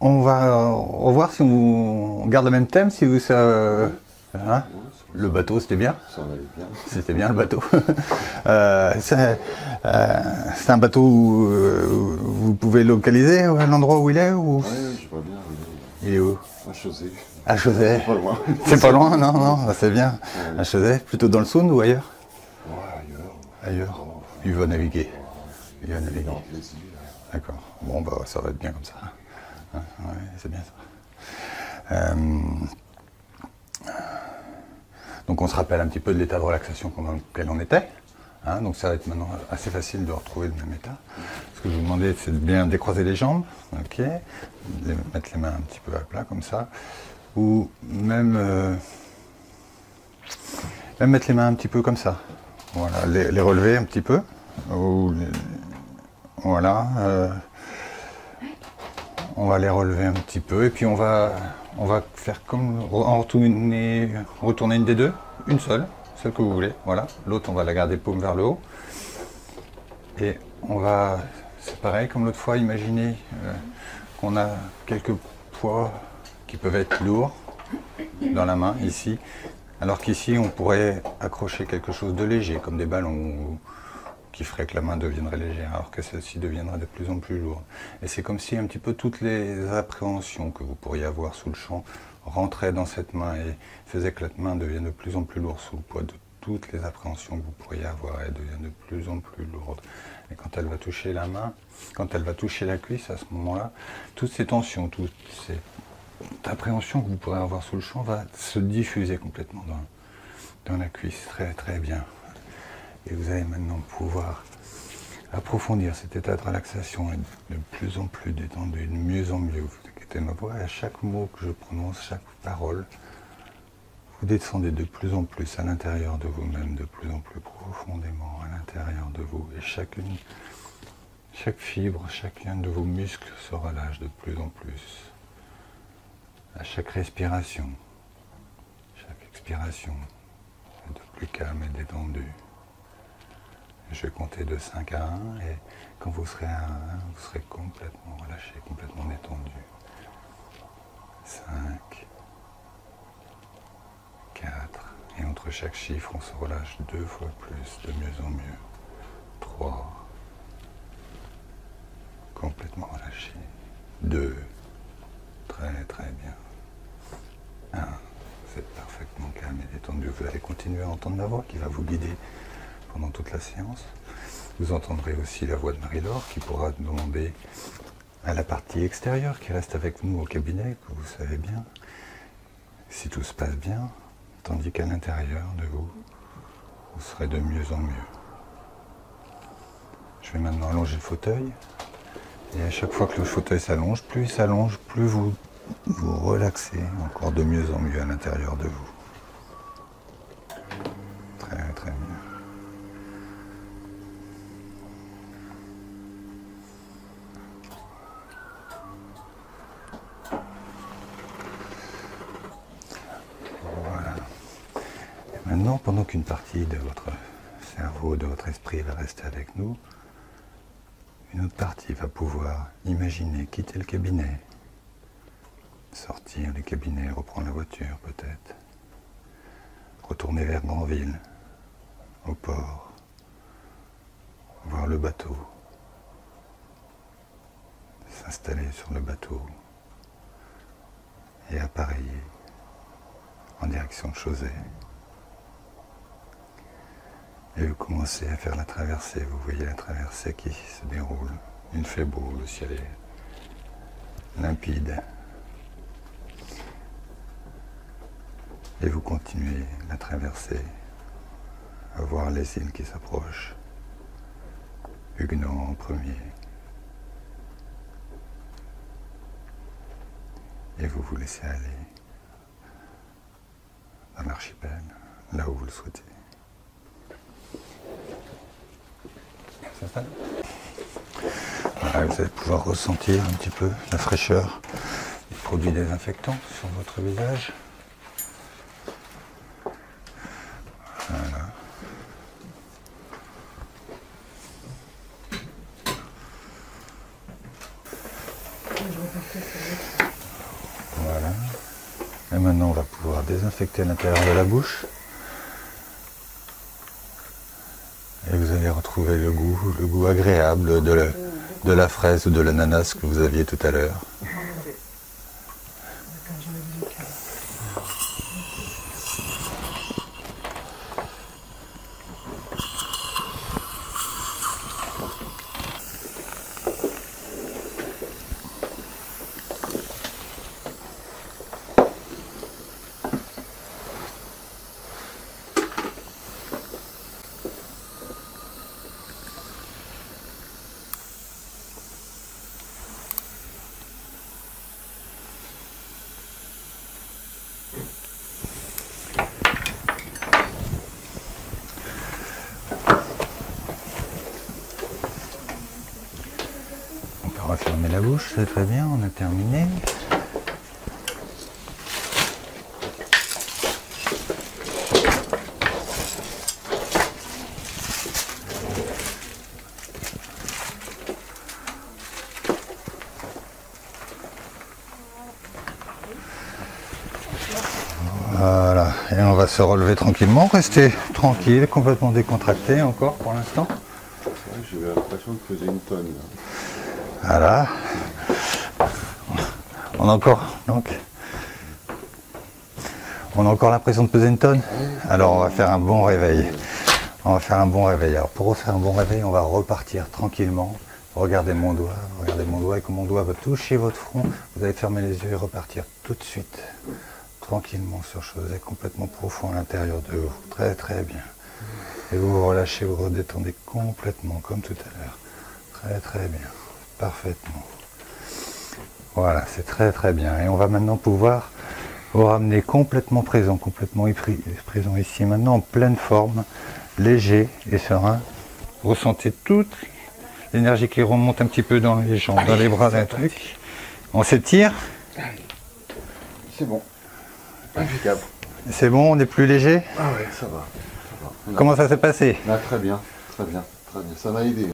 on va revoir si on garde le même thème, si vous... hein, le bateau, c'était bien. Ça allait bien. C'était bien le bateau. C'est un bateau où vous pouvez localiser à l'endroit où il est ou... Ouais, je vois bien. Il est où? À Chausey. À Chausey. Pas loin. C'est pas loin, non, non, c'est bien. À Chausey, plutôt dans le Sound ou ailleurs? Ouais, ailleurs. Ailleurs. Il va naviguer. Il va naviguer. Dans plaisir. D'accord. Bon, bah, ça va être bien comme ça. Ouais, c'est bien ça. Donc on se rappelle un petit peu de l'état de relaxation dans lequel on était. Hein, donc ça va être maintenant assez facile de retrouver le même état. Ce que je vous demandais, c'est de bien décroiser les jambes, ok, mettre les mains un petit peu à plat comme ça, ou même mettre les mains un petit peu comme ça. Voilà, les relever un petit peu. Voilà. On va les relever un petit peu et puis on va faire comme retourner une des deux, une seule, celle que vous voulez. Voilà. L'autre, on va la garder paume vers le haut. Et on va, c'est pareil comme l'autre fois, imaginer qu'on a quelques poids qui peuvent être lourds dans la main, ici. Alors qu'ici, on pourrait accrocher quelque chose de léger, comme des ballons, qui ferait que la main deviendrait légère, alors que celle-ci deviendra de plus en plus lourde. Et c'est comme si un petit peu toutes les appréhensions que vous pourriez avoir sous le champ rentraient dans cette main et faisaient que la main devienne de plus en plus lourde sous le poids de toutes les appréhensions que vous pourriez avoir. Elle devient de plus en plus lourde. Et quand elle va toucher la main, quand elle va toucher la cuisse, à ce moment-là, toutes ces tensions, toutes ces appréhensions que vous pourrez avoir sous le champ va se diffuser complètement dans la cuisse. Très très bien. Et vous allez maintenant pouvoir approfondir cet état de relaxation, être de plus en plus détendu, de mieux en mieux. Vous écoutez ma voix et à chaque mot que je prononce, chaque parole, vous descendez de plus en plus à l'intérieur de vous-même, de plus en plus profondément à l'intérieur de vous. Et chaque fibre, chacun de vos muscles se relâche de plus en plus. À chaque respiration, chaque expiration, est de plus calme et détendu. Je vais compter de 5 à 1 et quand vous serez à 1, vous serez complètement relâché, complètement détendu. 5, 4, et entre chaque chiffre, on se relâche 2 fois plus, de mieux en mieux. 3, complètement relâché. 2, très très bien. 1, vous êtes parfaitement calme et détendu. Vous allez continuer à entendre ma voix qui va vous guider pendant toute la séance. Vous entendrez aussi la voix de Marie-Laure qui pourra demander à la partie extérieure qui reste avec nous au cabinet, que vous savez bien, si tout se passe bien, tandis qu'à l'intérieur de vous, vous serez de mieux en mieux. Je vais maintenant allonger le fauteuil, et à chaque fois que le fauteuil s'allonge, plus il s'allonge, plus vous relaxez encore de mieux en mieux à l'intérieur de vous. Très très bien. Maintenant, pendant qu'une partie de votre cerveau, de votre esprit va rester avec nous, une autre partie va pouvoir imaginer quitter le cabinet, sortir du cabinet, reprendre la voiture peut-être, retourner vers Granville, au port, voir le bateau, s'installer sur le bateau et appareiller en direction de Chausey. Et vous commencez à faire la traversée, vous voyez la traversée qui se déroule. Il fait beau, le ciel est limpide. Et vous continuez la traversée, à voir les îles qui s'approchent. Huguenot en premier. Et vous vous laissez aller dans l'archipel, là où vous le souhaitez. Voilà, vous allez pouvoir ressentir un petit peu la fraîcheur des produits désinfectants sur votre visage. Voilà. Voilà. Et maintenant, on va pouvoir désinfecter l'intérieur de la bouche. Et vous allez retrouver le goût agréable de la fraise ou de l'ananas que vous aviez tout à l'heure. On va fermer la bouche, c'est très bien, on a terminé. Voilà, et on va se relever tranquillement, rester tranquille, complètement décontracté encore pour l'instant. J'avais l'impression que faisait une tonne. Là. Voilà. On a encore l'impression de peser une tonne. Alors on va faire un bon réveil. Alors pour faire un bon réveil, on va repartir tranquillement. Regardez mon doigt et que mon doigt va toucher votre front. Vous allez fermer les yeux et repartir tout de suite. Tranquillement sur chose complètement profond à l'intérieur de vous. Très très bien. Et vous vous relâchez, vous redétendez complètement comme tout à l'heure. Très très bien. Parfaitement. Voilà, c'est très très bien. Et on va maintenant pouvoir vous ramener complètement présent ici, maintenant en pleine forme, léger et serein. Ressentez toute l'énergie qui remonte un petit peu dans les jambes, dans les bras d'un truc. On s'étire. C'est bon. Impeccable. C'est bon, on est plus léger. Ah ouais, ça va. Comment ça s'est passé? Là, très bien. Ça m'a aidé.